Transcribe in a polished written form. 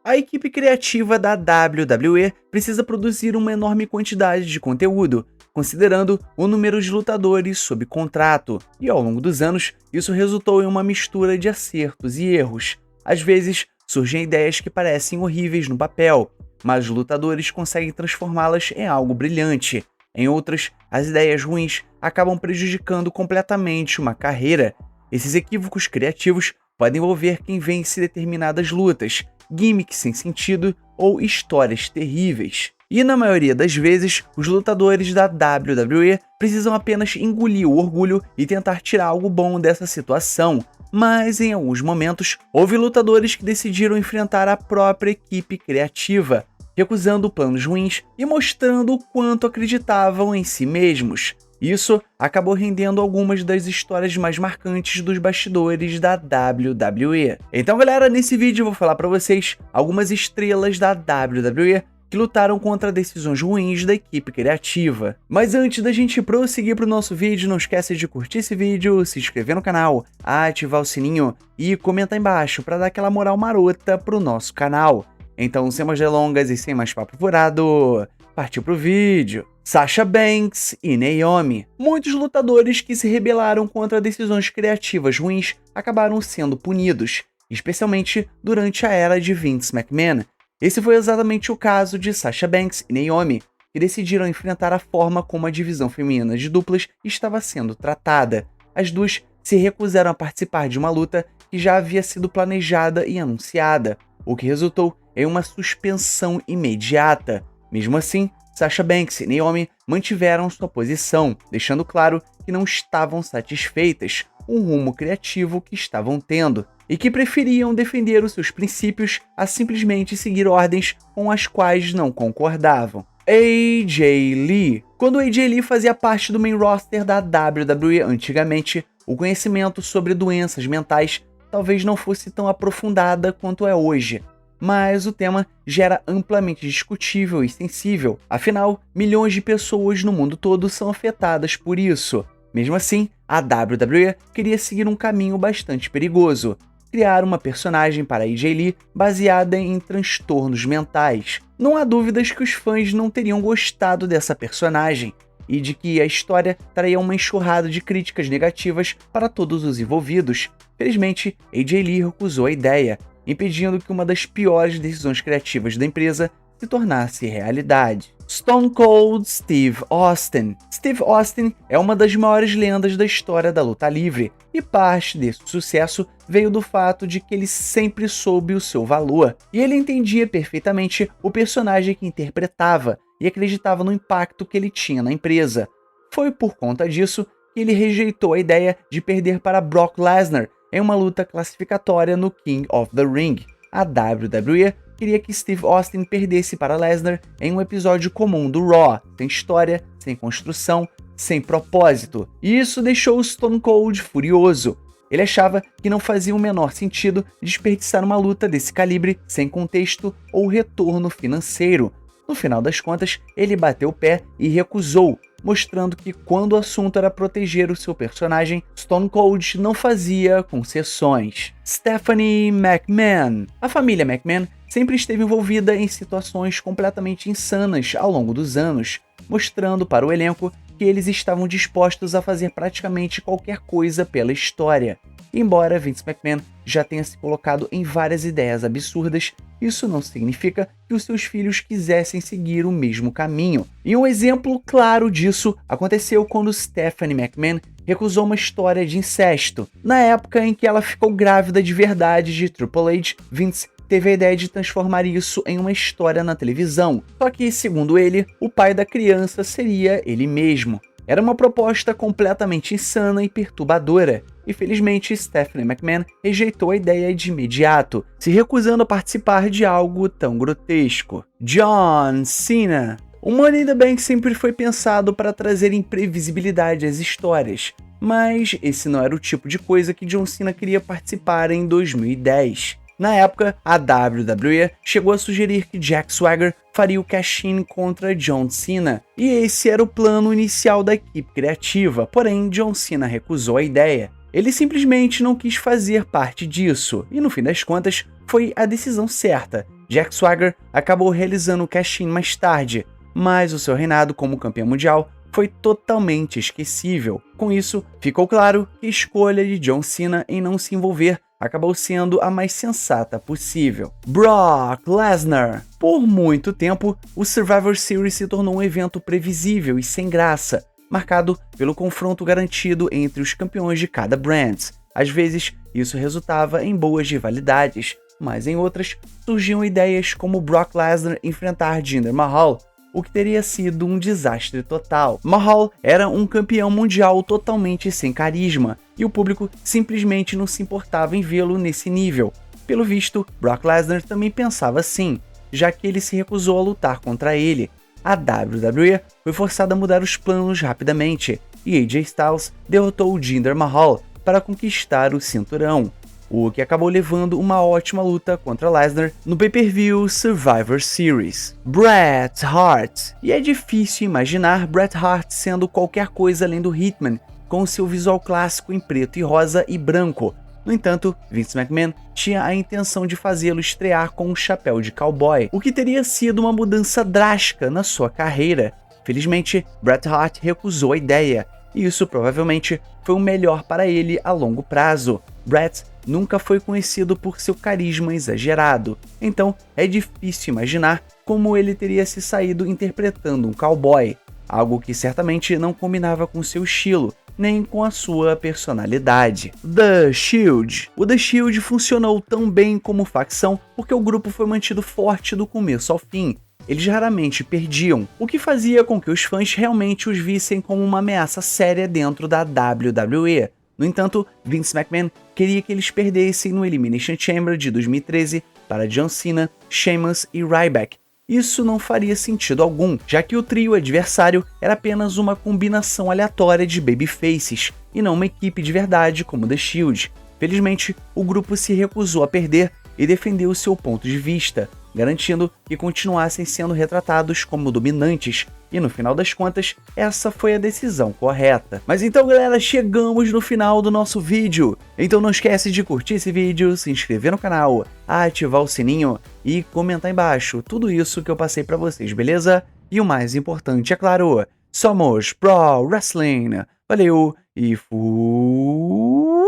A equipe criativa da WWE precisa produzir uma enorme quantidade de conteúdo, considerando o número de lutadores sob contrato, e ao longo dos anos, isso resultou em uma mistura de acertos e erros. Às vezes, surgem ideias que parecem horríveis no papel, mas os lutadores conseguem transformá-las em algo brilhante. Em outras, as ideias ruins acabam prejudicando completamente uma carreira. Esses equívocos criativos podem envolver quem vence determinadas lutas, gimmicks sem sentido ou histórias terríveis. E na maioria das vezes, os lutadores da WWE precisam apenas engolir o orgulho e tentar tirar algo bom dessa situação. Mas em alguns momentos, houve lutadores que decidiram enfrentar a própria equipe criativa, recusando planos ruins e mostrando o quanto acreditavam em si mesmos. Isso acabou rendendo algumas das histórias mais marcantes dos bastidores da WWE. Então, galera, nesse vídeo eu vou falar para vocês algumas estrelas da WWE que lutaram contra decisões ruins da equipe criativa. Mas antes da gente prosseguir para o nosso vídeo, não esquece de curtir esse vídeo, se inscrever no canal, ativar o sininho e comentar embaixo para dar aquela moral marota pro nosso canal. Então, sem mais delongas e sem mais papo furado, partiu pro vídeo. Sasha Banks e Naomi. Muitos lutadores que se rebelaram contra decisões criativas ruins acabaram sendo punidos, especialmente durante a era de Vince McMahon. Esse foi exatamente o caso de Sasha Banks e Naomi, que decidiram enfrentar a forma como a divisão feminina de duplas estava sendo tratada. As duas se recusaram a participar de uma luta que já havia sido planejada e anunciada, o que resultou em uma suspensão imediata. Mesmo assim, Sasha Banks e Naomi mantiveram sua posição, deixando claro que não estavam satisfeitas com o rumo criativo que estavam tendo, e que preferiam defender os seus princípios a simplesmente seguir ordens com as quais não concordavam. AJ Lee. Quando AJ Lee fazia parte do main roster da WWE antigamente, o conhecimento sobre doenças mentais talvez não fosse tão aprofundada quanto é hoje. Mas o tema já era amplamente discutível e sensível, afinal, milhões de pessoas no mundo todo são afetadas por isso. Mesmo assim, a WWE queria seguir um caminho bastante perigoso, criar uma personagem para AJ Lee baseada em transtornos mentais. Não há dúvidas que os fãs não teriam gostado dessa personagem, e de que a história traria uma enxurrada de críticas negativas para todos os envolvidos. Felizmente, AJ Lee recusou a ideia, impedindo que uma das piores decisões criativas da empresa se tornasse realidade. Stone Cold Steve Austin. Steve Austin é uma das maiores lendas da história da luta livre, e parte desse sucesso veio do fato de que ele sempre soube o seu valor, e ele entendia perfeitamente o personagem que interpretava e acreditava no impacto que ele tinha na empresa. Foi por conta disso que ele rejeitou a ideia de perder para Brock Lesnar em uma luta classificatória no King of the Ring. A WWE queria que Steve Austin perdesse para Lesnar em um episódio comum do Raw, sem história, sem construção, sem propósito. E isso deixou o Stone Cold furioso. Ele achava que não fazia o menor sentido desperdiçar uma luta desse calibre sem contexto ou retorno financeiro. No final das contas, ele bateu o pé e recusou, mostrando que quando o assunto era proteger o seu personagem, Stone Cold não fazia concessões. Stephanie McMahon. A família McMahon sempre esteve envolvida em situações completamente insanas ao longo dos anos, mostrando para o elenco que eles estavam dispostos a fazer praticamente qualquer coisa pela história. Embora Vince McMahon já tenha se colocado em várias ideias absurdas, isso não significa que os seus filhos quisessem seguir o mesmo caminho. E um exemplo claro disso aconteceu quando Stephanie McMahon recusou uma história de incesto. Na época em que ela ficou grávida de verdade de Triple H, Vince teve a ideia de transformar isso em uma história na televisão. Só que, segundo ele, o pai da criança seria ele mesmo. Era uma proposta completamente insana e perturbadora, e felizmente Stephanie McMahon rejeitou a ideia de imediato, se recusando a participar de algo tão grotesco. John Cena. O Money in the Bank sempre foi pensado para trazer imprevisibilidade às histórias, mas esse não era o tipo de coisa que John Cena queria participar em 2010. Na época, a WWE chegou a sugerir que Jack Swagger faria o cash-in contra John Cena, e esse era o plano inicial da equipe criativa, porém John Cena recusou a ideia. Ele simplesmente não quis fazer parte disso, e no fim das contas foi a decisão certa, Jack Swagger acabou realizando o cash-in mais tarde, mas o seu reinado como campeão mundial foi totalmente esquecível. Com isso, ficou claro que a escolha de John Cena em não se envolver acabou sendo a mais sensata possível. Brock Lesnar. Por muito tempo, o Survivor Series se tornou um evento previsível e sem graça, marcado pelo confronto garantido entre os campeões de cada brand. Às vezes, isso resultava em boas rivalidades, mas em outras, surgiam ideias como Brock Lesnar enfrentar Jinder Mahal, o que teria sido um desastre total. Mahal era um campeão mundial totalmente sem carisma, e o público simplesmente não se importava em vê-lo nesse nível. Pelo visto, Brock Lesnar também pensava assim, já que ele se recusou a lutar contra ele. A WWE foi forçada a mudar os planos rapidamente, e AJ Styles derrotou o Jinder Mahal para conquistar o cinturão, o que acabou levando uma ótima luta contra Lesnar no pay-per-view Survivor Series. Bret Hart. E é difícil imaginar Bret Hart sendo qualquer coisa além do Hitman, com seu visual clássico em preto e rosa e branco. No entanto, Vince McMahon tinha a intenção de fazê-lo estrear com um chapéu de cowboy, o que teria sido uma mudança drástica na sua carreira. Felizmente, Bret Hart recusou a ideia, e isso provavelmente foi o melhor para ele a longo prazo. Bret nunca foi conhecido por seu carisma exagerado, então é difícil imaginar como ele teria se saído interpretando um cowboy, algo que certamente não combinava com seu estilo, nem com a sua personalidade. The Shield. O The Shield funcionou tão bem como facção porque o grupo foi mantido forte do começo ao fim. Eles raramente perdiam, o que fazia com que os fãs realmente os vissem como uma ameaça séria dentro da WWE. No entanto, Vince McMahon queria que eles perdessem no Elimination Chamber de 2013 para John Cena, Sheamus e Ryback. Isso não faria sentido algum, já que o trio adversário era apenas uma combinação aleatória de babyfaces, e não uma equipe de verdade como The Shield. Felizmente, o grupo se recusou a perder e defendeu seu ponto de vista, garantindo que continuassem sendo retratados como dominantes, e no final das contas, essa foi a decisão correta. Mas então galera, chegamos no final do nosso vídeo, então não esquece de curtir esse vídeo, se inscrever no canal, ativar o sininho e comentar embaixo tudo isso que eu passei pra vocês, beleza? E o mais importante, é claro, somos Pro Wrestling! Valeu e fui!